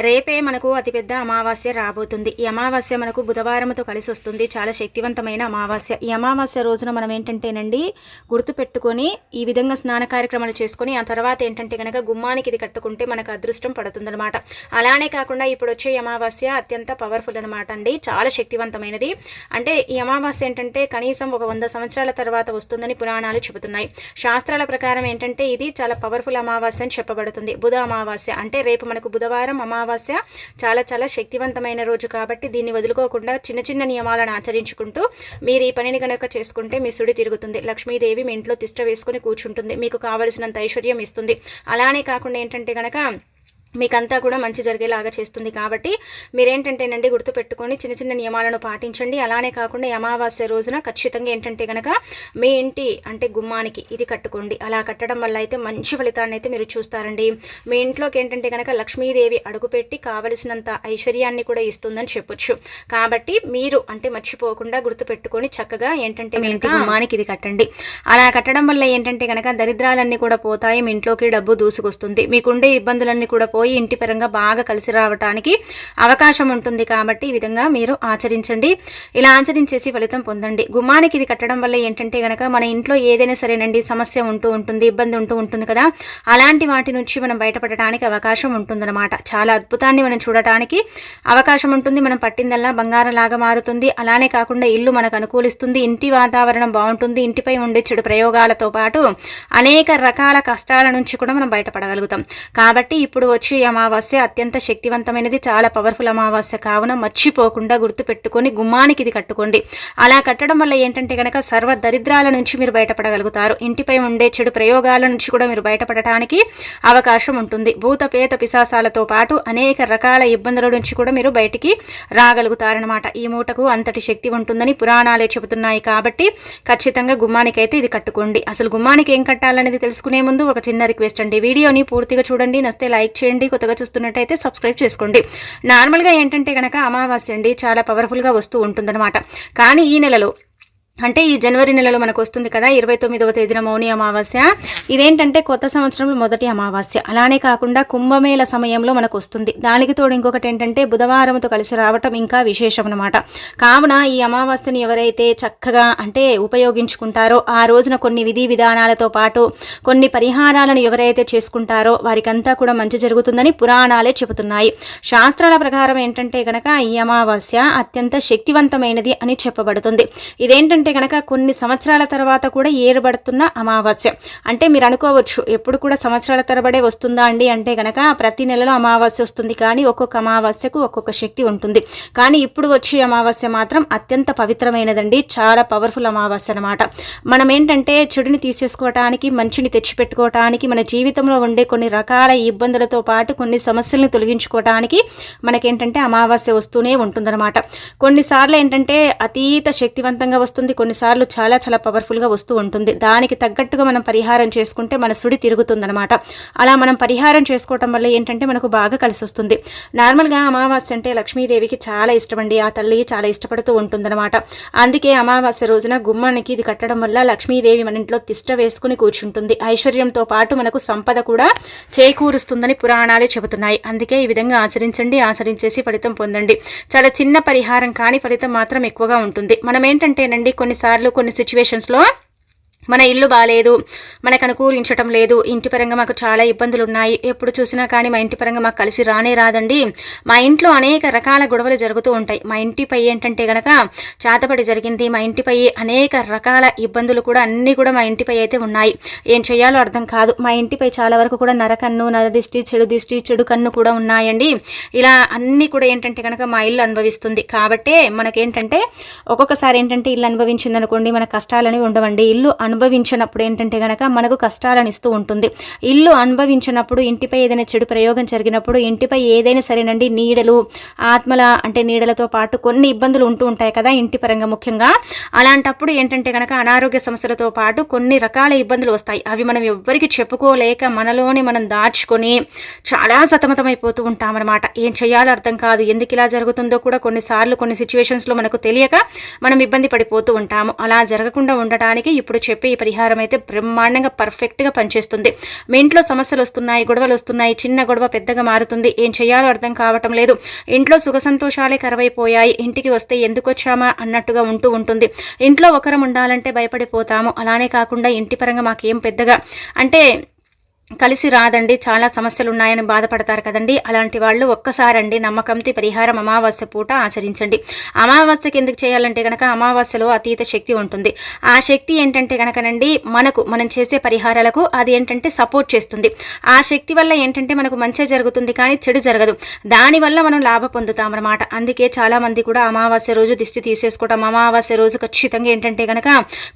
రేపే మనకు అతిపెద్ద అమావాస్య రాబోతుంది. ఈ అమావాస్య మనకు బుధవారంతో కలిసి వస్తుంది. చాలా శక్తివంతమైన అమావాస్య. ఈ అమావాస్య రోజున మనం ఏంటంటేనండి గుర్తుపెట్టుకొని ఈ విధంగా స్నాన కార్యక్రమాలు చేసుకొని ఆ తర్వాత ఏంటంటే కనుక గుమ్మానికి ఇది కట్టుకుంటే మనకు అదృష్టం పడుతుందన్నమాట. అలానే కాకుండా ఇప్పుడు వచ్చే అమావాస్య అత్యంత పవర్ఫుల్ అనమాట అండి. చాలా శక్తివంతమైనది. అంటే ఈ అమావాస్య ఏంటంటే కనీసం ఒక 100 సంవత్సరాల తర్వాత వస్తుందని పురాణాలు చెబుతున్నాయి. శాస్త్రాల ప్రకారం ఏంటంటే ఇది చాలా పవర్ఫుల్ అమావాస్య అని చెప్పబడుతుంది. బుధ అమావాస్య అంటే రేపు మనకు బుధవారం అమావాస్య చాలా చాలా శక్తివంతమైన రోజు కాబట్టి దీన్ని వదులుకోకుండా చిన్న చిన్న నియమాలను ఆచరించుకుంటూ మీరు ఈ పనిని కనుక చేసుకుంటే మీ సుడి తిరుగుతుంది. లక్ష్మీదేవి మీ ఇంట్లో తిష్ట వేసుకుని కూర్చుంటుంది. మీకు కావలసినంత ఐశ్వర్యం ఇస్తుంది. అలానే కాకుండా ఏంటంటే కనుక మీకంతా కూడా మంచి జరిగేలాగా చేస్తుంది. కాబట్టి మీరేంటంటేనండి గుర్తుపెట్టుకొని చిన్న చిన్న నియమాలను పాటించండి. అలానే కాకుండా అమావాస్య రోజున ఖచ్చితంగా ఏంటంటే కనుక మీ ఇంటి అంటే గుమ్మానికి ఇది కట్టుకోండి. అలా కట్టడం వల్ల అయితే మంచి ఫలితాన్ని అయితే మీరు చూస్తారండి. మీ ఇంట్లోకి ఏంటంటే కనుక లక్ష్మీదేవి అడుగుపెట్టి కావలసినంత ఐశ్వర్యాన్ని కూడా ఇస్తుందని చెప్పొచ్చు. కాబట్టి మీరు అంటే మర్చిపోకుండా గుర్తుపెట్టుకొని చక్కగా ఏంటంటే మీ ఇంటి గుమ్మానికి ఇది కట్టండి. అలా కట్టడం వల్ల ఏంటంటే కనుక దరిద్రాలన్నీ కూడా పోతాయి. మీ ఇంట్లోకి డబ్బు దూసుకొస్తుంది. మీకుండే ఇబ్బందులన్నీ కూడా పోయి ఇంటి పరంగా బాగా కలిసి రావడానికి అవకాశం ఉంటుంది. కాబట్టి ఈ విధంగా మీరు ఆచరించండి. ఇలా ఆచరించేసి ఫలితం పొందండి. గుమ్మానికి ఇది కట్టడం వల్ల ఏంటంటే గనక మన ఇంట్లో ఏదైనా సరేనండి సమస్య ఉంటూ ఉంటుంది, ఇబ్బంది ఉంటూ ఉంటుంది కదా, అలాంటి వాటి నుంచి మనం బయటపడటానికి అవకాశం ఉంటుందన్నమాట. చాలా అద్భుతాన్ని మనం చూడటానికి అవకాశం ఉంటుంది. మనం పట్టిందల్లా బంగారం లాగా మారుతుంది. అలానే కాకుండా ఇల్లు మనకు అనుకూలిస్తుంది. ఇంటి వాతావరణం బాగుంటుంది. ఇంటిపై ఉండే చెడు ప్రయోగాలతో పాటు అనేక రకాల కష్టాల నుంచి కూడా మనం బయటపడగలుగుతాం. కాబట్టి ఇప్పుడు వచ్చి అమావాస్య అత్యంత శక్తివంతమైనది, చాలా పవర్ఫుల్ అమావాస్య. కావున మర్చిపోకుండా గుర్తుపెట్టుకొని గుమ్మానికి ఇది కట్టుకోండి. అలా కట్టడం వల్ల ఏంటంటే కనుక సర్వ దరిద్రాల నుంచి మీరు బయటపడగలుగుతారు. ఇంటిపై ఉండే చెడు ప్రయోగాల నుంచి కూడా మీరు బయటపడటానికి అవకాశం ఉంటుంది. భూత పేత పిశాసాలతో పాటు అనేక రకాల ఇబ్బందుల నుంచి కూడా మీరు బయటికి రాగలుగుతారనమాట. ఈ మూటకు అంతటి శక్తి ఉంటుందని పురాణాలే చెబుతున్నాయి. కాబట్టి ఖచ్చితంగా గుమ్మానికైతే ఇది కట్టుకోండి. అసలు గుమ్మానికి ఏం కట్టాలనేది తెలుసుకునే ముందు ఒక చిన్న రిక్వెస్ట్ అండి. వీడియోని పూర్తిగా చూడండి. నచ్చితే లైక్ చేయండి. కొత్తగా చూస్తున్నట్టయితే సబ్స్క్రైబ్ చేసుకోండి. నార్మల్గా ఏంటంటే కనుక అమావాస్య అండి చాలా పవర్ఫుల్గా వస్తూ ఉంటుందన్నమాట. కానీ ఈ నెలలో అంటే ఈ జనవరి నెలలో మనకు వస్తుంది కదా 29వ తేదీన మౌని అమావాస్య. ఇదేంటంటే కొత్త సంవత్సరంలో మొదటి అమావాస్య. అలానే కాకుండా కుంభమేళ సమయంలో మనకు వస్తుంది. దానికి తోడు ఇంకొకటి ఏంటంటే బుధవారంతో కలిసి రావటం ఇంకా విశేషం అనమాట. కావున ఈ అమావాస్యను ఎవరైతే చక్కగా అంటే ఉపయోగించుకుంటారో ఆ రోజున కొన్ని విధి విధానాలతో పాటు కొన్ని పరిహారాలను ఎవరైతే చేసుకుంటారో వారికంతా కూడా మంచి జరుగుతుందని పురాణాలే చెబుతున్నాయి. శాస్త్రాల ప్రకారం ఏంటంటే కనుక ఈ అమావాస్య అత్యంత శక్తివంతమైనది అని చెప్పబడుతుంది. ఇదేంటంటే కనుక కొన్ని సంవత్సరాల తర్వాత కూడా ఏర్పడుతున్న అమావాస్య. అంటే మీరు అనుకోవచ్చు ఎప్పుడు కూడా సంవత్సరాల తరబడే వస్తుందా అండి అంటే కనుక ప్రతి నెలలో అమావాస్య వస్తుంది. కానీ ఒక్కొక్క అమావాస్యకు ఒక్కొక్క శక్తి ఉంటుంది. కానీ ఇప్పుడు వచ్చే అమావాస్య మాత్రం అత్యంత పవిత్రమైనదండి. చాలా పవర్ఫుల్ అమావాస్య అనమాట. మనం ఏంటంటే చెడుని తీసేసుకోవటానికి, మంచిని తెచ్చిపెట్టుకోవటానికి, మన జీవితంలో ఉండే కొన్ని రకాల ఇబ్బందులతో పాటు కొన్ని సమస్యలను తొలగించుకోవటానికి మనకేంటంటే అమావాస్య వస్తూనే ఉంటుందన్నమాట. కొన్నిసార్లు ఏంటంటే అతీత శక్తివంతంగా వస్తుంది. కొన్నిసార్లు చాలా చాలా పవర్ఫుల్గా వస్తూ ఉంటుంది. దానికి తగ్గట్టుగా మనం పరిహారం చేసుకుంటే మన సుడి తిరుగుతుందనమాట. అలా మనం పరిహారం చేసుకోవటం వల్ల ఏంటంటే మనకు బాగా కలిసి వస్తుంది. నార్మల్గా అమావాస్య అంటే లక్ష్మీదేవికి చాలా ఇష్టమండి. ఆ తల్లి చాలా ఇష్టపడుతూ ఉంటుందన్నమాట. అందుకే అమావాస్య రోజున గుమ్మానికి ఇది కట్టడం వల్ల లక్ష్మీదేవి మన ఇంట్లో తిష్ట వేసుకుని కూర్చుంటుంది. ఐశ్వర్యంతో పాటు మనకు సంపద కూడా చేకూరుస్తుందని పురాణాలే చెబుతున్నాయి. అందుకే ఈ విధంగా ఆచరించండి. ఆచరించేసి ఫలితం పొందండి. చాలా చిన్న పరిహారం కానీ ఫలితం మాత్రం ఎక్కువగా ఉంటుంది. మనం ఏంటంటేనండి కొన్నిసార్లు కొన్ని సిచ్యువేషన్స్లో మన ఇల్లు బాగాలేదు, మనకు అనుకూలించటం లేదు, ఇంటి పరంగా మాకు చాలా ఇబ్బందులు ఉన్నాయి, ఎప్పుడు చూసినా కానీ మా ఇంటి పరంగా మాకు కలిసి రానే రాదండి, మా ఇంట్లో అనేక రకాల గొడవలు జరుగుతూ ఉంటాయి, మా ఇంటిపై ఏంటంటే గనక చేతపడి జరిగింది, మా ఇంటిపై అనేక రకాల ఇబ్బందులు కూడా అన్నీ కూడా మా ఇంటిపై అయితే ఉన్నాయి, ఏం చేయాలో అర్థం కాదు, మా ఇంటిపై చాలా వరకు కూడా నరకన్ను, నరదిష్టి, చెడు కన్ను కూడా ఉన్నాయండి, ఇలా అన్నీ కూడా ఏంటంటే కనుక మా ఇల్లు అనుభవిస్తుంది. కాబట్టే మనకేంటంటే ఒక్కొక్కసారి ఏంటంటే ఇల్లు అనుభవించింది అనుకోండి మన కష్టాలని ఉండవండి. ఇల్లు అనుభవించినప్పుడు ఏంటంటే గనక మనకు కష్టాలను ఇస్తూ ఉంటుంది. ఇల్లు అనుభవించినప్పుడు ఇంటిపై ఏదైనా చెడు ప్రయోగం జరిగినప్పుడు ఇంటిపై ఏదైనా సరేనండి నీడలు, ఆత్మల అంటే నీడలతో పాటు కొన్ని ఇబ్బందులు ఉంటూ ఉంటాయి కదా ఇంటి పరంగా ముఖ్యంగా. అలాంటప్పుడు ఏంటంటే గనక అనారోగ్య సమస్యలతో పాటు కొన్ని రకాల ఇబ్బందులు వస్తాయి. అవి మనం ఎవ్వరికి చెప్పుకోలేక మనలోని మనం దాచుకొని చాలా సతమతమైపోతూ ఉంటామన్నమాట. ఏం చేయాలో అర్థం కాదు, ఎందుకు ఇలా జరుగుతుందో కూడా కొన్నిసార్లు కొన్ని సిచ్యువేషన్స్లో మనకు తెలియక మనం ఇబ్బంది పడిపోతూ ఉంటాము. అలా జరగకుండా ఉండటానికి ఇప్పుడు చెప్పే ఈ పరిహారం అయితే బ్రహ్మాండంగా పర్ఫెక్ట్గా పనిచేస్తుంది. మీ ఇంట్లో సమస్యలు వస్తున్నాయి, గొడవలు వస్తున్నాయి, చిన్న గొడవ పెద్దగా మారుతుంది, ఏం చేయాలో అర్థం కావటం లేదు, ఇంట్లో సుఖ సంతోషాలే కరువైపోయాయి, ఇంటికి వస్తే ఎందుకు వచ్చామా అన్నట్టుగా ఉంటుంది. ఇంట్లో ఒకరం ఉండాలంటే భయపడిపోతాము. అలానే కాకుండా ఇంటి పరంగా మాకేం పెద్దగా అంటే కలిసి రాదండి, చాలా సమస్యలు ఉన్నాయని బాధపడతారు కదండి. అలాంటి వాళ్ళు ఒక్కసారండి నమ్మకంతో పరిహారం అమావాస్య పూట ఆచరించండి. అమావాస్యకి ఎందుకు చేయాలంటే కనుక అమావాస్యలో అతీత శక్తి ఉంటుంది. ఆ శక్తి ఏంటంటే కనుకనండి మనం చేసే పరిహారాలకు అది ఏంటంటే సపోర్ట్ చేస్తుంది. ఆ శక్తి వల్ల ఏంటంటే మనకు మంచి జరుగుతుంది కానీ చెడు జరగదు. దానివల్ల మనం లాభ పొందుతామన్నమాట. అందుకే చాలా మంది కూడా అమావాస్య రోజు దిష్టి తీసేసుకోవటం, అమావాస్య రోజు ఖచ్చితంగా ఏంటంటే కనుక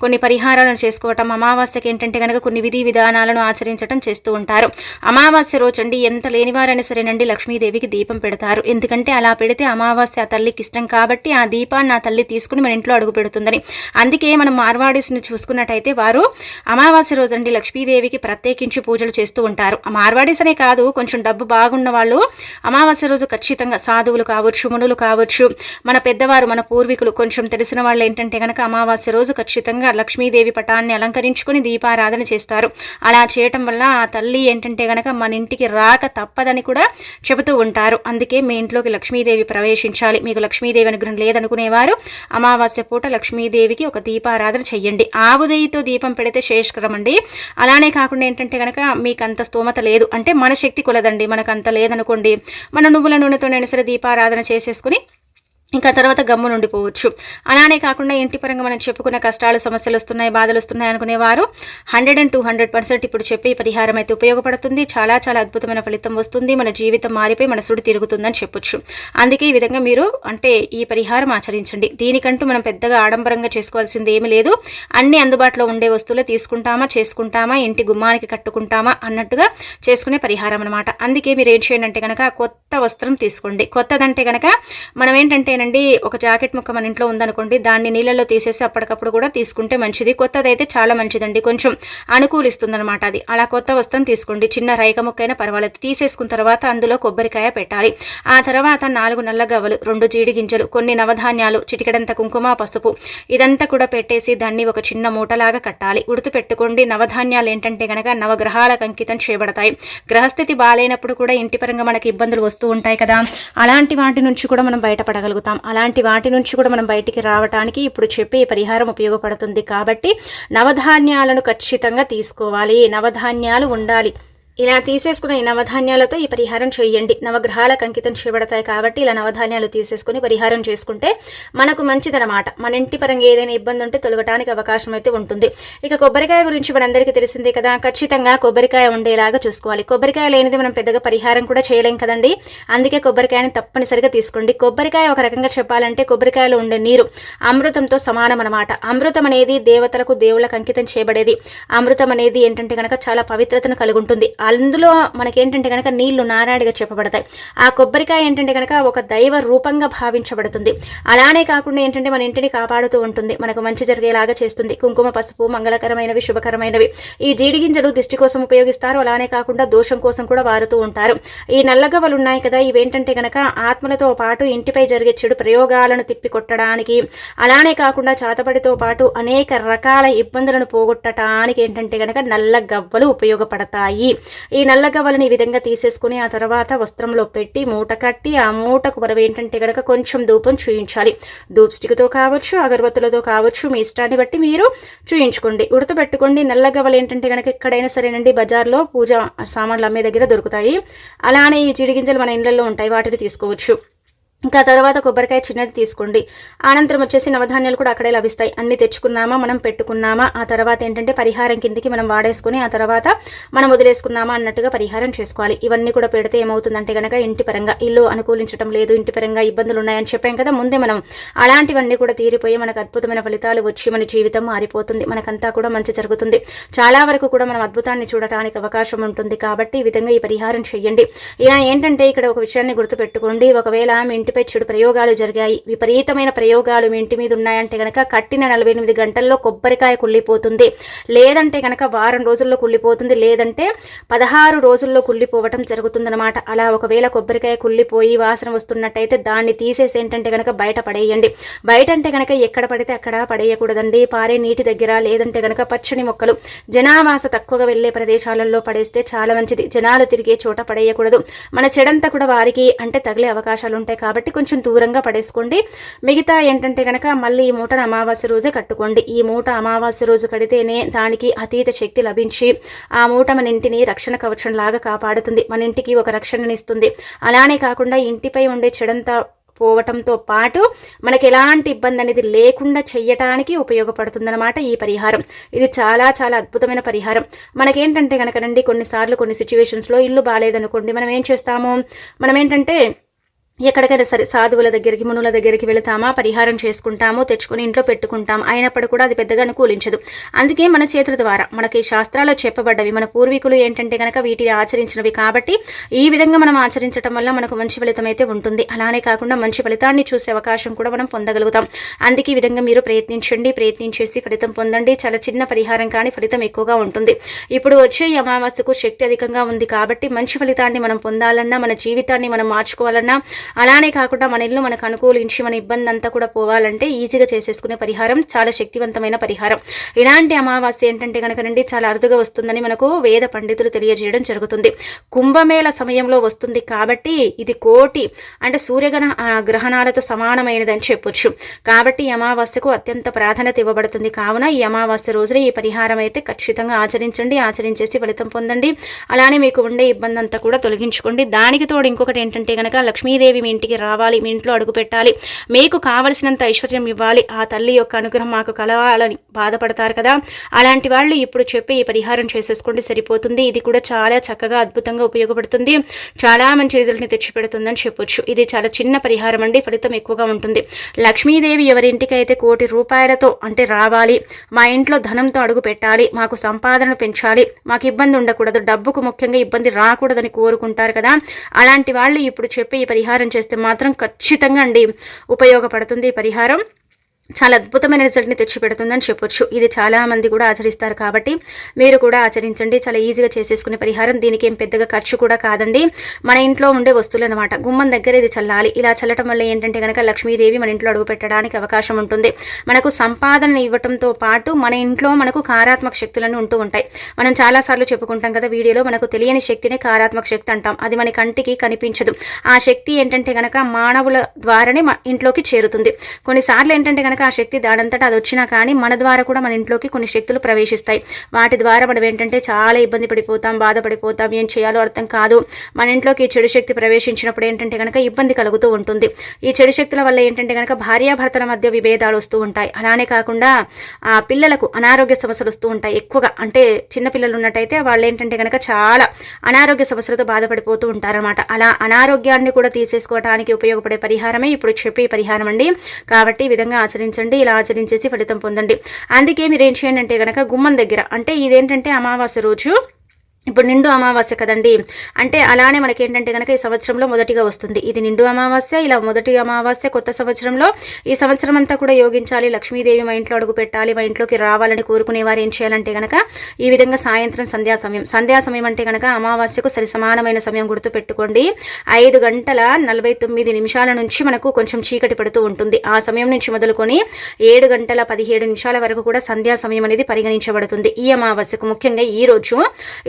కొన్ని పరిహారాలను చేసుకోవటం, అమావాస్యకి ఏంటంటే కనుక కొన్ని విధి విధానాలను ఆచరించడం చేస్తూ ఉంటారు. అమావాస్య రోజు అండి ఎంత లేనివారైనా సరేనండి లక్ష్మీదేవికి దీపం పెడతారు. ఎందుకంటే అలా పెడితే అమావాస్య ఆ తల్లికి ఇష్టం కాబట్టి ఆ దీపాన్ని ఆ తల్లి తీసుకుని మన ఇంట్లో అడుగు పెడుతుందని. అందుకే మనం మార్వాడీస్ని చూసుకున్నట్టయితే వారు అమావాస్య రోజు అండి లక్ష్మీదేవికి ప్రత్యేకించి పూజలు చేస్తూ ఉంటారు. మార్వాడీస్ అనే కాదు, కొంచెం డబ్బు బాగున్న వాళ్ళు అమావాస్య రోజు ఖచ్చితంగా సాధువులు కావచ్చు, మునులు కావచ్చు, మన పెద్దవారు మన పూర్వీకులు కొంచెం తెలిసిన వాళ్ళు ఏంటంటే కనుక అమావాస్య రోజు ఖచ్చితంగా లక్ష్మీదేవి పటాన్ని అలంకరించుకొని దీపారాధన చేస్తారు. అలా చేయటం వల్ల ఆ తల్లి ఏంటంటే గనక మన ఇంటికి రాక తప్పదని కూడా చెబుతూ ఉంటారు. అందుకే మీ ఇంట్లోకి లక్ష్మీదేవి ప్రవేశించాలి. మీకు లక్ష్మీదేవి అనుగ్రహం లేదనుకునేవారు అమావాస్య పూట లక్ష్మీదేవికి ఒక దీపారాధన చెయ్యండి. ఆవు నెయ్యితో దీపం పెడితే శ్రేష్కరం అండి. అలానే కాకుండా ఏంటంటే కనుక మీకు అంత స్తోమత లేదు అంటే మన శక్తి కొలదండి, మనకు అంత లేదనుకోండి, మన నువ్వుల నూనెతో నేను సరే దీపారాధన చేసేసుకుని ఇంకా తర్వాత గమ్ము నుండిపోవచ్చు. అలానే కాకుండా ఇంటి పరంగా మనం చెప్పుకున్న కష్టాలు సమస్యలు వస్తున్నాయి, బాధలు వస్తున్నాయి అనుకునేవారు 100% ఇప్పుడు చెప్పే పరిహారం అయితే ఉపయోగపడుతుంది. చాలా చాలా అద్భుతమైన ఫలితం వస్తుంది. మన జీవితం మారిపోయి మన సుడి తిరుగుతుందని చెప్పొచ్చు. అందుకే ఈ విధంగా మీరు అంటే ఈ పరిహారం ఆచరించండి. దీనికంటూ మనం పెద్దగా ఆడంబరంగా చేసుకోవాల్సింది ఏమీ లేదు. అన్ని అందుబాటులో ఉండే వస్తువులు తీసుకుంటామా, చేసుకుంటామా, ఇంటి గుమ్మానికి కట్టుకుంటామా అన్నట్టుగా చేసుకునే పరిహారం అనమాట. అందుకే మీరు ఏం చేయండి అంటే కనుక కొత్త వస్త్రం తీసుకోండి. కొత్తదంటే కనుక మనం ఏంటంటే ఒక జాకెట్ ముక్క మన ఇంట్లో ఉందనుకోండి, దాన్ని నీళ్ళలో తీసేసి అప్పటికప్పుడు కూడా తీసుకుంటే మంచిది. కొత్తదైతే చాలా మంచిదండి, కొంచెం అనుకూలిస్తుంది అనమాట అది. అలా కొత్త వస్త్రం తీసుకోండి. చిన్న రైక ముక్క అయినా పర్వాలేదు. తీసేసుకున్న తర్వాత అందులో కొబ్బరికాయ పెట్టాలి. ఆ తర్వాత 4 నల్ల గవ్వలు, 2 జీడి గింజలు, కొన్ని నవధాన్యాలు, చిటికెడంత కుంకుమ, పసుపు ఇదంతా కూడా పెట్టేసి దాన్ని ఒక చిన్న మూటలాగా కట్టాలి. గుర్తు పెట్టుకోండి, నవధాన్యాలు ఏంటంటే గనక నవగ్రహాలకు అంకితం చేయబడతాయి. గ్రహస్థితి బాగాలేనప్పుడు కూడా ఇంటి పరంగా మనకి ఇబ్బందులు వస్తూ ఉంటాయి కదా, అలాంటి వాటి నుంచి కూడా మనం బయటపడగలుగుతాం. అలాంటి వాటి నుంచి కూడా మనం బయటికి రావడానికి ఇప్పుడు చెప్పే పరిహారం ఉపయోగపడుతుంది. కాబట్టి నవధాన్యాలను ఖచ్చితంగా తీసుకోవాలి, నవధాన్యాలు ఉండాలి. ఇలా తీసేసుకున్న ఈ నవధాన్యాలతో ఈ పరిహారం చేయండి. నవగ్రహాలకు అంకితం చేయబడతాయి కాబట్టి ఇలా నవధాన్యాలు తీసేసుకుని పరిహారం చేసుకుంటే మనకు మంచిదనమాట. మన ఇంటి పరంగా ఏదైనా ఇబ్బంది ఉంటే తొలగటానికి అవకాశం అయితే ఉంటుంది. ఇక కొబ్బరికాయ గురించి మనందరికీ తెలిసిందే కదా, ఖచ్చితంగా కొబ్బరికాయ ఉండేలాగా చూసుకోవాలి. కొబ్బరికాయ లేనిది మనం పెద్దగా పరిహారం కూడా చేయలేం కదండి. అందుకే కొబ్బరికాయని తప్పనిసరిగా తీసుకోండి. కొబ్బరికాయ ఒక రకంగా చెప్పాలంటే కొబ్బరికాయలో ఉండే నీరు అమృతంతో సమానం అనమాట. అమృతం అనేది దేవతలకు, దేవుళ్ళకు అంకితం చేయబడేది. అమృతం అనేది ఏంటంటే కనుక చాలా పవిత్రతను కలిగి ఉంటుంది. అందులో మనకేంటంటే కనుక నీళ్లు నారాడిగా చెప్పబడతాయి. ఆ కొబ్బరికాయ ఏంటంటే కనుక ఒక దైవ రూపంగా భావించబడుతుంది. అలానే కాకుండా ఏంటంటే మన ఇంటిని కాపాడుతూ ఉంటుంది, మనకు మంచి జరిగేలాగా చేస్తుంది. కుంకుమ, పసుపు మంగళకరమైనవి, శుభకరమైనవి. ఈ జీడి గింజలు దిష్టి కోసం ఉపయోగిస్తారు. అలానే కాకుండా దోషం కోసం కూడా వాడుతూ ఉంటారు. ఈ నల్లగవ్వలు ఉన్నాయి కదా, ఇవేంటంటే కనుక ఆత్మలతో పాటు ఇంటిపై జరిగే చెడు ప్రయోగాలను తిప్పికొట్టడానికి, అలానే కాకుండా చాతపడితో పాటు అనేక రకాల ఇబ్బందులను పోగొట్టడానికి ఏంటంటే కనుక నల్ల గవ్వలు ఉపయోగపడతాయి. ఈ నల్ల గవ్వలను ఈ విధంగా తీసేసుకుని ఆ తర్వాత వస్త్రంలో పెట్టి మూట కట్టి ఆ మూటకు మనం ఏంటంటే కనుక కొంచెం ధూపం చూయించాలి. ధూప్ స్టిక్తో కావచ్చు, అగరబత్తులతో కావచ్చు, మీ ఇష్టాన్ని బట్టి మీరు చూయించుకోండి. గుర్తుపెట్టుకోండి, నల్ల గవ్వలు ఏంటంటే కనుక ఎక్కడైనా సరేనండి బజార్లో పూజ సామాన్లు అమ్మే దగ్గర దొరుకుతాయి. అలానే ఈ జీడిగింజలు మన ఇళ్లలో ఉంటాయి, వాటిని తీసుకోవచ్చు. ఇంకా తర్వాత కొబ్బరికాయ చిన్నది తీసుకోండి. అనంతరం వచ్చేసి నవధాన్యాలు కూడా అక్కడే లభిస్తాయి. అన్ని తెచ్చుకున్నామా, మనం పెట్టుకున్నామా, ఆ తర్వాత ఏంటంటే పరిహారం కిందికి మనం వాడేసుకుని ఆ తర్వాత మనం వదిలేసుకున్నామా అన్నట్టుగా పరిహారం చేసుకోవాలి. ఇవన్నీ కూడా పెడితే ఏమవుతుందంటే కనుక ఇంటి పరంగా ఇల్లు అనుకూలించడం లేదు, ఇంటి పరంగా ఇబ్బందులు ఉన్నాయని చెప్పాం కదా ముందే మనం, అలాంటివన్నీ కూడా తీరిపోయి మనకు అద్భుతమైన ఫలితాలు వచ్చి మన జీవితం మారిపోతుంది. మనకంతా కూడా మంచి జరుగుతుంది. చాలా వరకు కూడా మనం అద్భుతాన్ని చూడటానికి అవకాశం ఉంటుంది. కాబట్టి ఈ విధంగా ఈ పరిహారం చేయండి. ఇలా ఏంటంటే ఇక్కడ ఒక విషయాన్ని గుర్తుపెట్టుకోండి, ఒకవేళ మీ ఇంటి ఇంటిపై చెడు ప్రయోగాలు జరిగాయి, విపరీతమైన ప్రయోగాలు మీ ఇంటి మీద ఉన్నాయంటే కనుక కట్టిన 48 గంటల్లో కొబ్బరికాయ కుళ్ళిపోతుంది, లేదంటే కనుక వారం రోజుల్లో కుళ్ళిపోతుంది, లేదంటే 16 రోజుల్లో కుళ్ళిపోవటం జరుగుతుందన్నమాట. అలా ఒకవేళ కొబ్బరికాయ కుళ్ళిపోయి వాసన వస్తున్నట్టయితే దాన్ని తీసేసి ఏంటంటే కనుక బయట పడేయండి. బయట అంటే కనుక ఎక్కడ పడితే అక్కడ పడేయకూడదండి. పారే నీటి దగ్గర, లేదంటే కనుక పచ్చని మొక్కలు, జనావాస తక్కువగా వెళ్లే ప్రదేశాలలో పడేస్తే చాలా మంచిది. జనాలు తిరిగే చోట పడేయకూడదు. మన చెడంతా కూడా వారికి అంటే తగిలే అవకాశాలు ఉంటాయి కాబట్టి కొంచెం దూరంగా పడేసుకోండి. మిగతా ఏంటంటే కనుక మళ్ళీ ఈ మూటను అమావాస్య రోజే కట్టుకోండి. ఈ మూట అమావాస్య రోజు కడితేనే దానికి అతీత శక్తి లభించి ఆ మూట మన ఇంటిని రక్షణ కవచం లాగా కాపాడుతుంది, మన ఇంటికి ఒక రక్షణనిస్తుంది. అలానే కాకుండా ఇంటిపై ఉండే చెడంతా పోవటంతో పాటు మనకి ఎలాంటి ఇబ్బంది అనేది లేకుండా చెయ్యటానికి ఉపయోగపడుతుందన్నమాట ఈ పరిహారం. ఇది చాలా చాలా అద్భుతమైన పరిహారం. మనకేంటంటే కనుకనండి కొన్నిసార్లు కొన్ని సిచ్యువేషన్స్లో ఇల్లు బాగాలేదనుకోండి, మనం ఏం చేస్తాము, మనం ఏంటంటే ఎక్కడికైనా సరే సాధువుల దగ్గరికి, మునుల దగ్గరికి వెళతామా, పరిహారం చేసుకుంటాము, తెచ్చుకొని ఇంట్లో పెట్టుకుంటాం. అయినప్పుడు కూడా అది పెద్దగా అనుకూలించదు. అందుకే మన చేతుల ద్వారా మనకి శాస్త్రాల్లో చెప్పబడ్డవి, మన పూర్వీకులు ఏంటంటే కనుక వీటిని ఆచరించినవి కాబట్టి ఈ విధంగా మనం ఆచరించడం వల్ల మనకు మంచి ఫలితం అయితే ఉంటుంది. అలానే కాకుండా మంచి ఫలితాన్ని చూసే అవకాశం కూడా మనం పొందగలుగుతాం. అందుకే ఈ విధంగా మీరు ప్రయత్నించండి, ప్రయత్నించేసి ఫలితం పొందండి. చాలా చిన్న పరిహారం కానీ ఫలితం ఎక్కువగా ఉంటుంది. ఇప్పుడు వచ్చే ఈ అమావాస్యకు శక్తి అధికంగా ఉంది కాబట్టి మంచి ఫలితాన్ని మనం పొందాలన్నా, మన జీవితాన్ని మనం మార్చుకోవాలన్నా, అలానే కాకుండా మన ఇల్లు మనకు అనుకూలించి మన ఇబ్బంది అంతా కూడా పోవాలంటే ఈజీగా చేసేసుకునే పరిహారం, చాలా శక్తివంతమైన పరిహారం. ఇలాంటి అమావాస్య ఏంటంటే కనుక నుండి చాలా అరుదుగా వస్తుందని మనకు వేద పండితులు తెలియజేయడం జరుగుతుంది. కుంభమేళ సమయంలో వస్తుంది కాబట్టి ఇది కోటి అంటే గ్రహణాలతో సమానమైనదని చెప్పొచ్చు. కాబట్టి ఈ అమావాస్యకు అత్యంత ప్రాధాన్యత ఇవ్వబడుతుంది. కావున ఈ అమావాస్య రోజున ఈ పరిహారం అయితే ఖచ్చితంగా ఆచరించండి, ఆచరించేసి ఫలితం పొందండి. అలానే మీకు ఉండే ఇబ్బంది అంతా కూడా తొలగించుకోండి. దానికి తోడు ఇంకొకటి ఏంటంటే కనుక లక్ష్మీదేవి మీ ఇంటికి రావాలి, మీ ఇంట్లో అడుగు పెట్టాలి, మీకు కావలసినంత ఐశ్వర్యం ఇవ్వాలి, ఆ తల్లి యొక్క అనుగ్రహం మాకు కలవాలని బాధపడతారు కదా, అలాంటి వాళ్ళు ఇప్పుడు చెప్పి ఈ పరిహారం చేసేసుకోండి, సరిపోతుంది. ఇది కూడా చాలా చక్కగా అద్భుతంగా ఉపయోగపడుతుంది, చాలా మంచి రిజల్ట్ని తెచ్చిపెడుతుందని చెప్పొచ్చు. ఇది చాలా చిన్న పరిహారం అండి, ఫలితం ఎక్కువగా ఉంటుంది. లక్ష్మీదేవి ఎవరింటికి అయితే 1 కోటి రూపాయలతో అంటే రావాలి, మా ఇంట్లో ధనంతో అడుగు పెట్టాలి, మాకు సంపాదన పెంచాలి, మాకు ఇబ్బంది ఉండకూడదు, డబ్బుకు ముఖ్యంగా ఇబ్బంది రాకూడదని కోరుకుంటారు కదా, అలాంటి వాళ్ళు ఇప్పుడు చెప్పి ఈ పరిహారం చేస్తే మాత్రం ఖచ్చితంగా అండి ఉపయోగపడుతుంది. ఈ పరిహారం చాలా అద్భుతమైన రిజల్ట్ని తెచ్చిపెడుతుందని చెప్పొచ్చు. ఇది చాలామంది కూడా ఆచరిస్తారు కాబట్టి మీరు కూడా ఆచరించండి. చాలా ఈజీగా చేసేసుకునే పరిహారం, దీనికి ఏం పెద్దగా ఖర్చు కూడా కాదండి. మన ఇంట్లో ఉండే వస్తువులు అనమాట, గుమ్మం దగ్గర ఇది చల్లాలి. ఇలా చల్లటం వల్ల ఏంటంటే కనుక లక్ష్మీదేవి మన ఇంట్లో అడుగు పెట్టడానికి అవకాశం ఉంటుంది. మనకు సంపాదన ఇవ్వటంతో పాటు మన ఇంట్లో మనకు కారాత్మక శక్తులను ఉంటూ ఉంటాయి. మనం చాలాసార్లు చెప్పుకుంటాం కదా వీడియోలో, మనకు తెలియని శక్తిని కారాత్మక శక్తి అంటాం. అది మన కంటికి కనిపించదు. ఆ శక్తి ఏంటంటే కనుక మానవుల ద్వారానే ఇంట్లోకి చేరుతుంది. కొన్నిసార్లు ఏంటంటే ఆ శక్తి దానంతటా అది వచ్చినా కానీ మన ద్వారా కూడా మన ఇంట్లోకి కొన్ని శక్తులు ప్రవేశిస్తాయి. వాటి ద్వారా మనం ఏంటంటే చాలా ఇబ్బంది పడిపోతాం, బాధపడిపోతాం, ఏం చేయాలో అర్థం కాదు. మన ఇంట్లోకి చెడు శక్తి ప్రవేశించినప్పుడు ఏంటంటే కనుక ఇబ్బంది కలుగుతూ ఉంటుంది. ఈ చెడు శక్తుల వల్ల ఏంటంటే కనుక భార్యాభర్తల మధ్య విభేదాలు వస్తూ ఉంటాయి. అలానే కాకుండా పిల్లలకు అనారోగ్య సమస్యలు వస్తూ ఉంటాయి. ఎక్కువగా అంటే చిన్నపిల్లలు ఉన్నట్టయితే వాళ్ళు ఏంటంటే కనుక చాలా అనారోగ్య సమస్యలతో బాధపడిపోతూ ఉంటారన్నమాట. అలా అనారోగ్యాన్ని కూడా తీసేసుకోవడానికి ఉపయోగపడే పరిహారమే ఇప్పుడు చెప్పే పరిహారం అండి. కాబట్టి ఈ విధంగా ఆచరించండి, ఇలా ఆచరించేసి ఫలితం పొందండి. అందుకే మీరు ఏం చేయండి అంటే కనుక గుమ్మం దగ్గర, అంటే ఇదేంటంటే అమావాస్య రోజు ఇప్పుడు నిండు అమావాస్య కదండి, అంటే అలానే మనకి ఏంటంటే కనుక ఈ సంవత్సరంలో మొదటిగా వస్తుంది. ఇది నిండు అమావాస్య, ఇలా మొదటి అమావాస్య కొత్త సంవత్సరంలో ఈ సంవత్సరం అంతా కూడా యోగించాలి, లక్ష్మీదేవి మా ఇంట్లో అడుగు పెట్టాలి, మా ఇంట్లోకి రావాలని కోరుకునేవారు ఏం చేయాలంటే కనుక ఈ విధంగా సాయంత్రం సంధ్యా సమయం అంటే కనుక అమావాస్యకు సరి సమానమైన సమయం గుర్తు పెట్టుకోండి. 5:49 నుంచి మనకు కొంచెం చీకటి పడుతూ ఉంటుంది. ఆ సమయం నుంచి మొదలుకొని 7:17 వరకు కూడా సంధ్యా సమయం అనేది పరిగణించబడుతుంది. ఈ అమావాస్యకు ముఖ్యంగా ఈ రోజు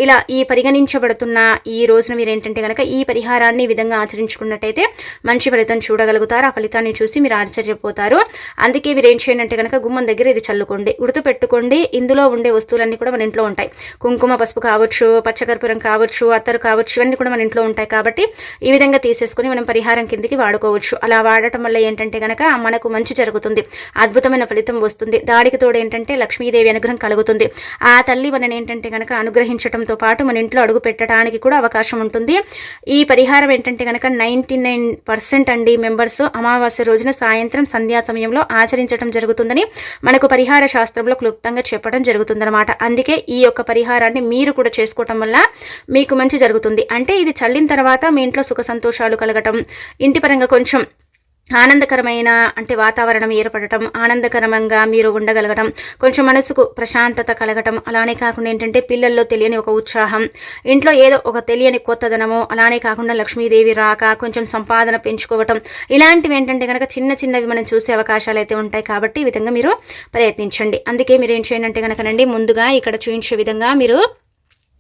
ఇలా ఈ పరిగణించబడుతున్న ఈ రోజున మీరు ఏంటంటే కనుక ఈ పరిహారాన్ని ఈ విధంగా ఆచరించుకున్నట్టయితే మంచి ఫలితం చూడగలుగుతారు. ఆ ఫలితాన్ని చూసి మీరు ఆశ్చర్యపోతారు. అందుకే మీరు ఏం చేయండి అంటే కనుక గుమ్మం దగ్గర ఇది చల్లుకోండి, గుర్తుపెట్టుకోండి. ఇందులో ఉండే వస్తువులన్నీ కూడా మన ఇంట్లో ఉంటాయి. కుంకుమ, పసుపు కావచ్చు, పచ్చకర్పూరం కావచ్చు, అత్తరు కావచ్చు, ఇవన్నీ కూడా మన ఇంట్లో ఉంటాయి. కాబట్టి ఈ విధంగా తీసేసుకుని మనం పరిహారం కిందికి వాడుకోవచ్చు. అలా వాడటం వల్ల ఏంటంటే కనుక మనకు మంచి జరుగుతుంది, అద్భుతమైన ఫలితం వస్తుంది. దానికి తోడు ఏంటంటే లక్ష్మీదేవి అనుగ్రహం కలుగుతుంది. ఆ తల్లి మనని ఏంటంటే కనుక అనుగ్రహించడంతో పాటు మన ఇంట్లో అడుగు పెట్టడానికి కూడా అవకాశం ఉంటుంది. ఈ పరిహారం ఏంటంటే కనుక 99% అండి మెంబర్స్ అమావాస్య రోజున సాయంత్రం సంధ్యా సమయంలో ఆచరించడం జరుగుతుందని మనకు పరిహార శాస్త్రంలో క్లుప్తంగా చెప్పడం జరుగుతుందన్నమాట. అందుకే ఈ యొక్క పరిహారాన్ని మీరు కూడా చేసుకోవటం వల్ల మీకు మంచి జరుగుతుంది. అంటే ఇది చల్లిన తర్వాత మీ ఇంట్లో సుఖ సంతోషాలు కలగటం, ఇంటి పరంగా కొంచెం ఆనందకరమైన అంటే వాతావరణం ఏర్పడటం, ఆనందకరంగా మీరు ఉండగలగటం, కొంచెం మనసుకు ప్రశాంతత కలగటం, అలానే కాకుండా ఏంటంటే పిల్లల్లో తెలియని ఒక ఉత్సాహం, ఇంట్లో ఏదో ఒక తెలియని కొత్తదనము, అలానే కాకుండా లక్ష్మీదేవి రాక, కొంచెం సంపాదన పెంచుకోవటం, ఇలాంటివి ఏంటంటే కనుక చిన్న చిన్నవి మనం చూసే అవకాశాలు అయితే ఉంటాయి. కాబట్టి ఈ విధంగా మీరు ప్రయత్నించండి. అందుకే మీరు ఏం చేయండి అంటే కనుకనండి, ముందుగా ఇక్కడ చూపించే విధంగా మీరు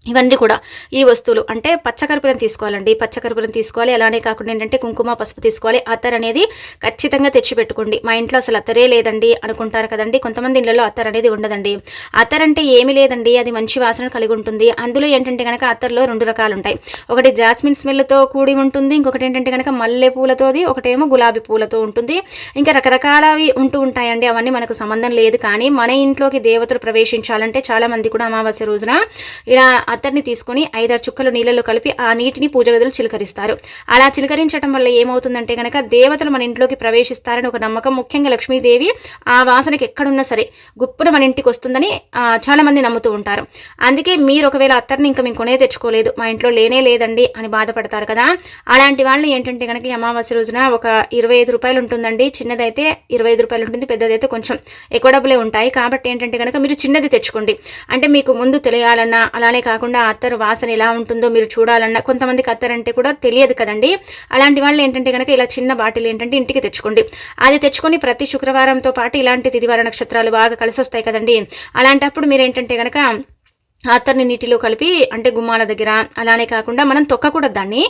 ఇవన్నీ కూడా ఈ వస్తువులు అంటే పచ్చకర్పూరం తీసుకోవాలండి. పచ్చకర్పూరం తీసుకోవాలి. అలానే కాకుండా ఏంటంటే కుంకుమ, పసుపు తీసుకోవాలి. అత్తర్ అనేది ఖచ్చితంగా తెచ్చిపెట్టుకోండి. మా ఇంట్లో అసలు అత్తరే లేదండి అనుకుంటారు కదండి. కొంతమంది ఇళ్లలో అత్తర్ అనేది ఉండదండి. అత్తర్ అంటే ఏమీ లేదండి, అది మంచి వాసన కలిగి ఉంటుంది. అందులో ఏంటంటే కనుక అత్తర్లో 2 రకాలు ఉంటాయి. ఒకటి జాస్మిన్ స్మెల్తో కూడి ఉంటుంది, ఇంకొకటి ఏంటంటే కనుక మల్లె పూలతోది, ఒకటేమో గులాబీ పూలతో ఉంటుంది. ఇంకా రకరకాలవి ఉంటూ ఉంటాయండి. అవన్నీ మనకు సంబంధం లేదు. కానీ మన ఇంట్లోకి దేవతలు ప్రవేశించాలంటే చాలామంది కూడా అమావాస్య రోజున ఇలా అత్తర్ని తీసుకుని 5-6 చుక్కలు నీళ్ళలో కలిపి ఆ నీటిని పూజ గదులు చిలకరిస్తారు. అలా చిలకరించడం వల్ల ఏమవుతుందంటే కనుక దేవతలు మన ఇంట్లోకి ప్రవేశిస్తారని ఒక నమ్మకం. ముఖ్యంగా లక్ష్మీదేవి ఆ వాసనకి ఎక్కడున్నా సరే గుప్పున మన ఇంటికి వస్తుందని చాలామంది నమ్ముతూ ఉంటారు. అందుకే మీరు ఒకవేళ అత్తర్ని ఇంకా మేము కొనే తెచ్చుకోలేదు, మా ఇంట్లో లేనే లేదండి అని బాధపడతారు కదా, అలాంటి వాళ్ళు ఏంటంటే కనుక అమావాస్య రోజున ఒక 25 రూపాయలు ఉంటుందండి. చిన్నదైతే 25 రూపాయలు ఉంటుంది, పెద్దదైతే కొంచెం ఎక్కువ డబ్బులే ఉంటాయి. కాబట్టి ఏంటంటే కనుక మీరు చిన్నది తెచ్చుకోండి. అంటే మీకు ముందు తెలియాలన్నా, అలానే కాకుండా అత్తరు వాసన ఎలా ఉంటుందో మీరు చూడాలన్నా, కొంతమందికి అత్తర్ అంటే కూడా తెలియదు కదండి. అలాంటి వాళ్ళు ఏంటంటే కనుక ఇలా చిన్న బాటిల్ ఏంటంటే ఇంటికి తెచ్చుకోండి. అది తెచ్చుకొని ప్రతి శుక్రవారంతో పాటు ఇలాంటి తిదివార నక్షత్రాలు బాగా కలిసి వస్తాయి కదండి. అలాంటప్పుడు మీరు ఏంటంటే కనుక అత్తర్ని నీటిలో కలిపి అంటే గుమ్మాల దగ్గర, అలానే కాకుండా మనం తొక్కకూడదు దాన్ని,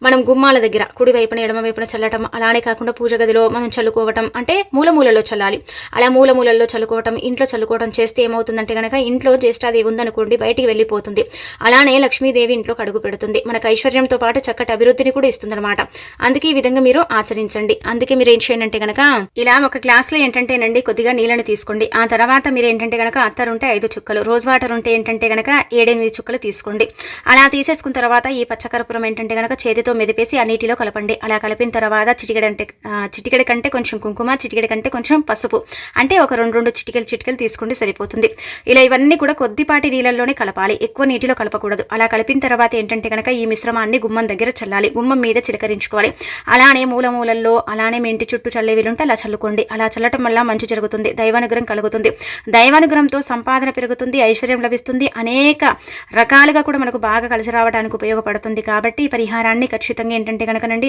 మనం గుమ్మాల దగ్గర కుడి వైపున ఎడమ వైపున చల్లటం, అలానే కాకుండా పూజ గదిలో మనం చల్లుకోవటం, అంటే మూలమూలలో చల్లాలి. అలా మూలమూలల్లో చల్లుకోవటం, ఇంట్లో చల్లుకోవటం చేస్తే ఏమవుతుందంటే కనుక ఇంట్లో జ్యేష్ఠాదేవి ఉందనుకోండి బయటికి వెళ్ళిపోతుంది. అలానే లక్ష్మీదేవి ఇంట్లోకి అడుగు పెడుతుంది. మనకు ఐశ్వర్యంతో పాటు చక్కటి అభివృద్ధిని కూడా ఇస్తుందన్నమాట. అందుకే ఈ విధంగా మీరు ఆచరించండి. అందుకే మీరు ఏం చేయండి అంటే కనుక ఇలా ఒక గ్లాస్లో ఏంటంటేనండి కొద్దిగా నీళ్ళని తీసుకోండి. ఆ తర్వాత మీరు ఏంటంటే కనుక అత్తర్ ఉంటే 5 చుక్కలు, రోజ్ వాటర్ ఉంటే ఏంటంటే కనుక 7-8 చుక్కలు తీసుకోండి. అలా తీసేసుకున్న తర్వాత ఈ పచ్చకర్పూరం ఏంటంటే కనుక చేతితో మెదిపేసి ఆ నీటిలో కలపండి. అలా కలిపిన తర్వాత చిటికెడ కంటే కొంచెం కుంకుమ, చిటికెడ కంటే కొంచెం పసుపు, అంటే ఒక 2 చిటికెలు తీసుకోండి, సరిపోతుంది. ఇలా ఇవన్నీ కూడా కొద్దిపాటి నీళ్ళల్లోనే కలపాలి, ఎక్కువ నీటిలో కలపకూడదు. అలా కలిపిన తర్వాత ఏంటంటే కనుక ఈ మిశ్రమాన్ని గుమ్మం దగ్గర చల్లాలి, గుమ్మం మీద చిలకరించుకోవాలి. అలానే మూలమూలల్లో, అలానే మీ ఇంటి చుట్టూ చల్లే వీలుంటే అలా చల్లుకోండి. అలా చల్లటం వల్ల మంచి జరుగుతుంది, దైవానుగ్రహం కలుగుతుంది. దైవానుగ్రహంతో సంపాదన పెరుగుతుంది, ఐశ్వర్యం లభిస్తుంది, అనేక రకాలుగా కూడా మనకు బాగా కలిసి రావడానికి ఉపయోగపడుతుంది. కాబట్టి ఈ పరిహారాన్ని ఖచ్చితంగా ఏంటంటే కనుకనండి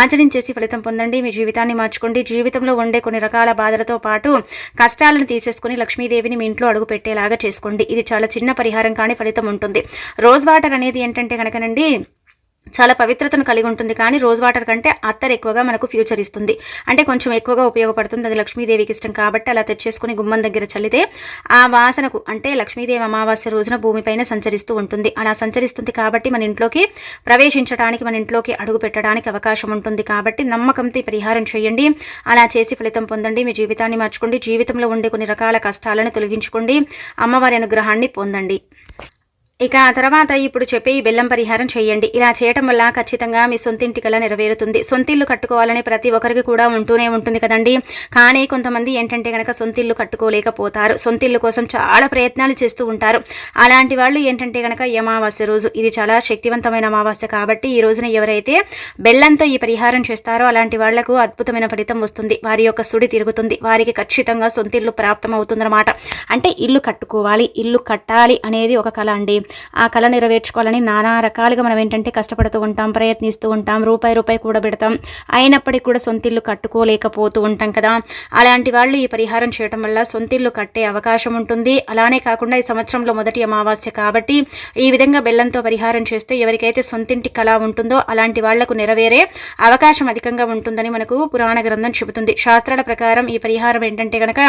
ఆచరించేసి ఫలితం పొందండి. మీ జీవితాన్ని మార్చుకోండి. జీవితంలో ఉండే కొన్ని రకాల బాధలతో పాటు కష్టాలను తీసేసుకుని లక్ష్మీదేవిని మీ ఇంట్లో అడుగు పెట్టేలాగా చేసుకోండి. ఇది చాలా చిన్న పరిహారం కానీ ఫలితం ఉంటుంది. రోజ్ వాటర్ అనేది ఏంటంటే కనుకనండి చాలా పవిత్రతను కలిగి ఉంటుంది. కానీ రోజ్ వాటర్ కంటే అత్తర్ ఎక్కువగా మనకు ఫ్యూచర్ ఇస్తుంది, అంటే కొంచెం ఎక్కువగా ఉపయోగపడుతుంది. అది లక్ష్మీదేవికి ఇష్టం కాబట్టి అలా తెచ్చేసుకుని గుమ్మం దగ్గర చల్లితే ఆ వాసనకు అంటే లక్ష్మీదేవి అమావాస్య రోజున భూమిపైన సంచరిస్తూ ఉంటుంది. అలా సంచరిస్తుంది కాబట్టి మన ఇంట్లోకి ప్రవేశించడానికి, మన ఇంట్లోకి అడుగు పెట్టడానికి అవకాశం ఉంటుంది. కాబట్టి నమ్మకంతో ఈ పరిహారం చేయండి. అలా చేసి ఫలితం పొందండి. మీ జీవితాన్ని మార్చుకోండి. జీవితంలో ఉండే కొన్ని రకాల కష్టాలను తొలగించుకోండి. అమ్మవారి అనుగ్రహాన్ని పొందండి. ఇక ఆ తర్వాత ఇప్పుడు చెప్పే ఈ బెల్లం పరిహారం చేయండి. ఇలా చేయటం వల్ల ఖచ్చితంగా మీ సొంతింటి కల నెరవేరుతుంది. సొంతిల్లు కట్టుకోవాలని ప్రతి ఒక్కరికి కూడా ఉంటూనే ఉంటుంది కదండి. కానీ కొంతమంది ఏంటంటే కనుక సొంతిల్లు కట్టుకోలేకపోతారు. సొంతిల్లు కోసం చాలా ప్రయత్నాలు చేస్తూ ఉంటారు. అలాంటి వాళ్ళు ఏంటంటే కనుక ఈ అమావాస్య రోజు, ఇది చాలా శక్తివంతమైన అమావాస్య కాబట్టి ఈ రోజున ఎవరైతే బెల్లంతో ఈ పరిహారం చేస్తారో అలాంటి వాళ్లకు అద్భుతమైన ఫలితం వస్తుంది. వారి యొక్క సుడి తిరుగుతుంది. వారికి ఖచ్చితంగా సొంతిల్లు ప్రాప్తం అవుతుందన్నమాట. అంటే ఇల్లు కట్టుకోవాలి, ఇల్లు కట్టాలి అనేది ఒక కళ అండి. ఆ కళ నెరవేర్చుకోవాలని నానా రకాలుగా మనం ఏంటంటే కష్టపడుతూ ఉంటాం, ప్రయత్నిస్తూ ఉంటాం, రూపాయి కూడా పెడతాం, అయినప్పటికీ కూడా సొంతిల్లు కట్టుకోలేకపోతూ ఉంటాం కదా. అలాంటి వాళ్ళు ఈ పరిహారం చేయడం వల్ల సొంతిల్లు కట్టే అవకాశం ఉంటుంది. అలానే కాకుండా ఈ సంవత్సరంలో మొదటి అమావాస్య కాబట్టి ఈ విధంగా బెల్లంతో పరిహారం చేస్తే ఎవరికైతే సొంతింటి కళ ఉంటుందో అలాంటి వాళ్లకు నెరవేరే అవకాశం అధికంగా ఉంటుందని మనకు పురాణ గ్రంథం చెబుతుంది. శాస్త్రాల ప్రకారం ఈ పరిహారం ఏంటంటే కనుక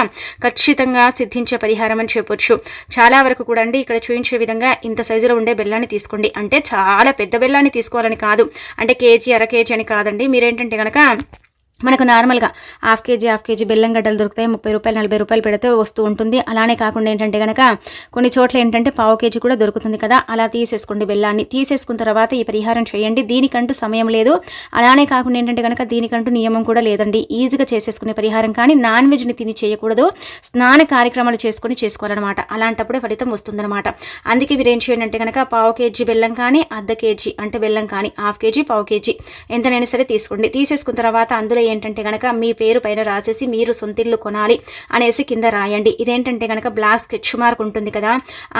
ఖచ్చితంగా సిద్ధించే పరిహారం అని చెప్పొచ్చు. చాలా వరకు కూడా అండి ఇక్కడ చూపించే విధంగా ఇంత సైజులో ఉండే బెల్లాన్ని తీసుకోండి. అంటే చాలా పెద్ద బెల్లాన్ని తీసుకోవాలని కాదు, అంటే కేజీ, అర కేజీ అని కాదండి. మీరేంటంటే కనుక మనకు నార్మల్గా హాఫ్ కేజీ బెల్లం గడ్డలు దొరుకుతాయి. 30 రూపాయలు 40 రూపాయలు పెడితే వస్తూ ఉంటుంది. అలానే కాకుండా ఏంటంటే కనుక కొన్ని చోట్ల ఏంటంటే పావు కేజీ కూడా దొరుకుతుంది కదా. అలా తీసేసుకోండి. బెల్లాన్ని తీసేసుకున్న తర్వాత ఈ పరిహారం చేయండి. దీనికంటూ సమయం లేదు. అలానే కాకుండా ఏంటంటే కనుక దీనికంటూ నియమం కూడా లేదండి. ఈజీగా చేసేసుకునే పరిహారం. కానీ నాన్ వెజ్ని తిని చేయకూడదు, స్నాన కార్యక్రమాలు చేసుకోవాలన్నమాట. అలాంటప్పుడే ఫలితం వస్తుందన్నమాట. అందుకే మీరు ఏం చేయండి అంటే కనుక పావు కేజీ బెల్లం కానీ, అర్ధ కేజీ అంటే బెల్లం కానీ, హాఫ్ కేజీ, పావు కేజీ ఎంతనైనా సరే తీసుకోండి. తీసేసుకున్న తర్వాత అందులో ఏంటంటే కనుక మీ పేరు పైన రాసేసి మీరు సొంతిల్లు కొనాలి అనేసి కింద రాయండి. ఇదేంటంటే కనుక బ్లాక్ స్కెచ్ మార్క్ ఉంటుంది కదా,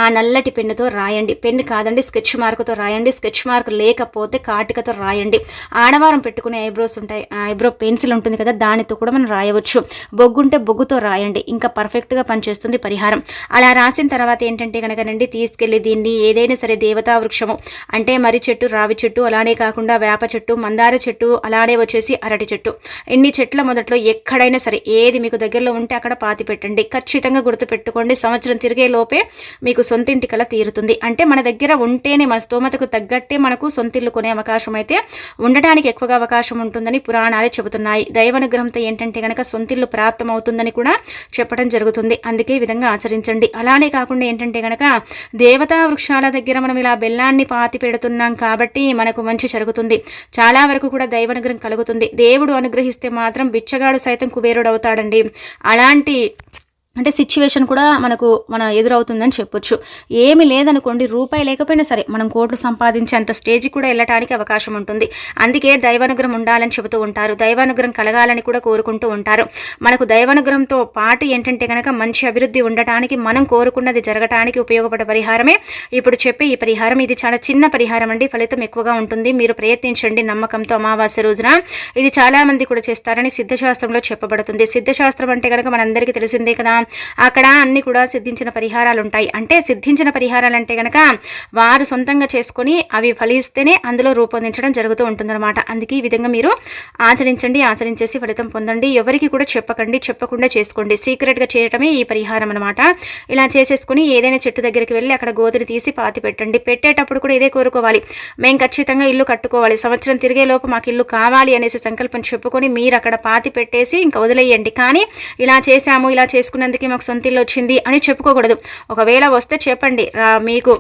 ఆ నల్లటి పెన్నుతో రాయండి. పెన్ను కాదండి, స్కెచ్ మార్క్తో రాయండి. స్కెచ్ మార్క్ లేకపోతే కాటికతో రాయండి. ఆడవారం పెట్టుకునే ఐబ్రోస్ ఉంటాయి, ఐబ్రో పెన్సిల్ ఉంటుంది కదా, దానితో కూడా మనం రాయవచ్చు. బొగ్గుంటే బొగ్గుతో రాయండి, ఇంకా పర్ఫెక్ట్గా పనిచేస్తుంది పరిహారం. అలా రాసిన తర్వాత ఏంటంటే కనుక నండి తీసుకెళ్ళి దీన్ని ఏదైనా సరే దేవతా వృక్షము అంటే మర్రి చెట్టు, రావి చెట్టు, అలానే కాకుండా వేప చెట్టు, మందార చెట్టు, అలానే వచ్చేసి అరటి చెట్టు, ఇన్ని చెట్ల మొదట్లో ఎక్కడైనా సరే ఏది మీకు దగ్గరలో ఉంటే అక్కడ పాతి పెట్టండి. ఖచ్చితంగా గుర్తుపెట్టుకోండి, సంవత్సరం తిరిగే లోపే మీకు సొంతింటి కల తీరుతుంది. అంటే మన దగ్గర ఉంటేనే, మన స్తోమతకు తగ్గట్టే మనకు సొంతిల్లు కొనే అవకాశం అయితే ఉండటానికి ఎక్కువగా అవకాశం ఉంటుందని పురాణాలే చెబుతున్నాయి. దైవానుగ్రహంతో ఏంటంటే కనుక సొంతిల్లు ప్రాప్తం అవుతుందని కూడా చెప్పడం జరుగుతుంది. అందుకే ఈ విధంగా ఆచరించండి. అలానే కాకుండా ఏంటంటే కనుక దేవతా వృక్షాల దగ్గర మనం ఇలా బెల్లాన్ని పాతి పెడుతున్నాం కాబట్టి మనకు మంచి జరుగుతుంది. చాలా వరకు కూడా దైవానుగ్రహం కలుగుతుంది. దేవుడు అనుగ్రహిస్తే మాత్రం బిచ్చగాడు సైతం కుబేరుడు అవుతాడండి. అలాంటి అంటే సిచ్యువేషన్ కూడా మన ఎదురవుతుందని చెప్పొచ్చు. ఏమి లేదనుకోండి, రూపాయి లేకపోయినా సరే మనం కోట్లు సంపాదించేంత స్టేజ్కి కూడా వెళ్ళటానికి అవకాశం ఉంటుంది. అందుకే దైవానుగ్రహం ఉండాలని చెబుతూ ఉంటారు, దైవానుగ్రహం కలగాలని కూడా కోరుకుంటూ ఉంటారు. మనకు దైవానుగ్రహంతో పాటు ఏంటంటే కనుక మంచి అభివృద్ధి ఉండటానికి, మనం కోరుకున్నది జరగటానికి ఉపయోగపడే పరిహారమే ఇప్పుడు చెప్పే ఈ పరిహారం. ఇది చాలా చిన్న పరిహారం అండి, ఫలితం ఎక్కువగా ఉంటుంది. మీరు ప్రయత్నించండి నమ్మకంతో. అమావాస్య రోజున ఇది చాలా మంది కూడా చేస్తారని సిద్ధశాస్త్రంలో చెప్పబడుతుంది. సిద్ధశాస్త్రం అంటే కనుక మనందరికీ తెలిసిందే కదా, అక్కడ అన్ని కూడా సిద్ధించిన పరిహారాలు ఉంటాయి. అంటే సిద్ధించిన పరిహారాలు అంటే కనుక వారు సొంతంగా చేసుకొని అవి ఫలిస్తేనే అందులో రూపొందించడం జరుగుతూ ఉంటుందన్నమాట. అందుకే ఈ విధంగా మీరు ఆచరించండి, ఆచరించేసి ఫలితం పొందండి. ఎవరికి కూడా చెప్పకండి, చెప్పకుండా చేసుకోండి. సీక్రెట్గా చేయటమే ఈ పరిహారం అనమాట. ఇలా చేసేసుకుని ఏదైనా చెట్టు దగ్గరికి వెళ్ళి అక్కడ గోతిని తీసి పాతి పెట్టండి. పెట్టేటప్పుడు కూడా ఇదే కోరుకోవాలి, మేము ఖచ్చితంగా ఇల్లు కట్టుకోవాలి, సంవత్సరం తిరిగే లోపు మాకు ఇల్లు కావాలి అనేసి సంకల్పం చెప్పుకొని మీరు అక్కడ పాతి పెట్టేసి ఇంకా వదిలేయండి. కానీ ఇలా చేశాము, ఇలా చేసుకున్నందుకు మాకు సొంత ఇల్లు వచ్చింది అని చెప్పుకోకూడదు. ఒకవేళ వస్తే చెప్పండి, మీకు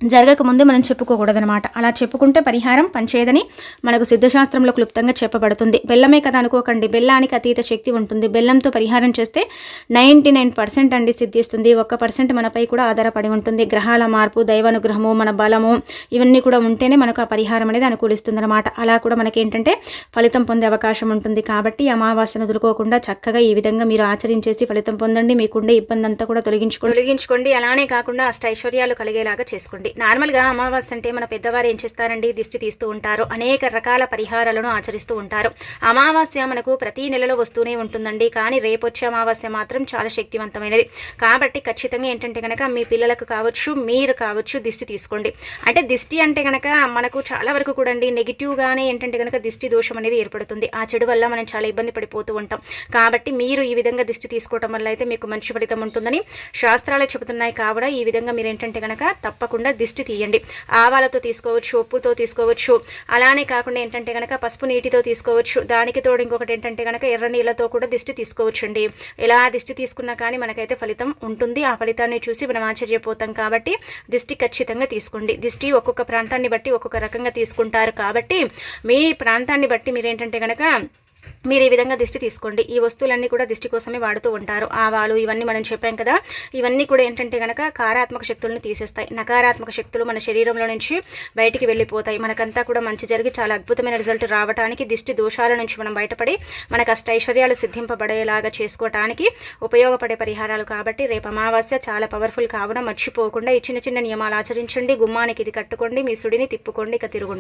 జరగకముందే మనం చెప్పుకోకూడదనమాట. అలా చెప్పుకుంటే పరిహారం పనిచేయదని మనకు సిద్ధశాస్త్రంలో క్లుప్తంగా చెప్పబడుతుంది. బెల్లమే కదా అనుకోకండి, బెల్లానికి అతీత శక్తి ఉంటుంది. బెల్లంతో పరిహారం చేస్తే 99% అండి సిద్ధిస్తుంది. 1% మనపై కూడా ఆధారపడి ఉంటుంది. గ్రహాల మార్పు, దైవానుగ్రహము, మన బలము ఇవన్నీ కూడా ఉంటేనే మనకు ఆ పరిహారం అనేది అనుకూలిస్తుంది అనమాట. అలా కూడా మనకేంటంటే ఫలితం పొందే అవకాశం ఉంటుంది. కాబట్టి అమావాస్యను వదులుకోకుండా చక్కగా ఈ విధంగా మీరు ఆచరించేసి ఫలితం పొందండి. మీకుండే ఇబ్బంది అంతా కూడా తొలగించుకోండి. అలానే కాకుండా అష్టైశ్వర్యాలు కలిగేలాగా చేసుకోండి. నార్మల్గా అమావాస్య అంటే మన పెద్దవారు ఏం చేస్తారండి, దిష్టి తీస్తూ ఉంటారు, అనేక రకాల పరిహారాలను ఆచరిస్తూ ఉంటారు. అమావాస్య మనకు ప్రతి నెలలో వస్తూనే ఉంటుందండి. కానీ రేపు వచ్చే అమావాస్య మాత్రం చాలా శక్తివంతమైనది. కాబట్టి ఖచ్చితంగా ఏంటంటే కనుక మీ పిల్లలకు కావచ్చు, మీరు కావచ్చు దిష్టి తీసుకోండి. అంటే దిష్టి అంటే కనుక మనకు చాలా వరకు కూడా అండి నెగిటివ్గానే ఏంటంటే కనుక దిష్టి దోషం అనేది ఏర్పడుతుంది. ఆ చెడు వల్ల మనం చాలా ఇబ్బంది పడిపోతూ ఉంటాం. కాబట్టి మీరు ఈ విధంగా దిష్టి తీసుకోవడం వల్ల అయితే మీకు మంచి ఫలితం ఉంటుందని శాస్త్రాలు చెబుతున్నాయి. కావున ఈ విధంగా మీరు ఏంటంటే కనుక తప్పకుండా దిష్టి తీయండి. ఆవాలతో తీసుకోవచ్చు, ఉప్పుతో తీసుకోవచ్చు, అలానే కాకుండా ఏంటంటే కనుక పసుపు నీటితో తీసుకోవచ్చు. దానికి తోడు ఇంకొకటి ఏంటంటే కనుక ఎర్ర నీళ్ళతో కూడా దిష్టి తీసుకోవచ్చు అండి. ఎలా దిష్టి తీసుకున్నా కానీ మనకైతే ఫలితం ఉంటుంది. ఆ ఫలితాన్ని చూసి మనం ఆశ్చర్యపోతాం. కాబట్టి దిష్టి ఖచ్చితంగా తీసుకోండి. దిష్టి ఒక్కొక్క ప్రాంతాన్ని బట్టి ఒక్కొక్క రకంగా తీసుకుంటారు. కాబట్టి మీ ప్రాంతాన్ని బట్టి మీరు ఏంటంటే కనుక మీరు ఈ విధంగా దిష్టి తీసుకోండి. ఈ వస్తువులన్నీ కూడా దిష్టి కోసమే వాడుతూ ఉంటారు. ఆవాలు ఇవన్నీ మనం చెప్పాం కదా, ఇవన్నీ కూడా ఏంటంటే కనుక కారాత్మక శక్తులను తీసేస్తాయి. నకారాత్మక శక్తులు మన శరీరంలో నుంచి బయటికి వెళ్ళిపోతాయి. మనకంతా కూడా మంచి జరిగి చాలా అద్భుతమైన రిజల్ట్ రావడానికి, దిష్టి దోషాల నుంచి మనం బయటపడి మనకు అష్టైశ్వర్యాలు సిద్ధింపబడేలాగా చేసుకోవడానికి ఉపయోగపడే పరిహారాలు. కాబట్టి రేపు అమావాస్య చాలా పవర్ఫుల్ కావున మర్చిపోకుండా ఈ చిన్న చిన్న నియమాలు ఆచరించండి. గుమ్మానికి ఇది కట్టుకోండి, మీ సుడిని తిప్పుకోండి, ఇక తిరుగుండదు.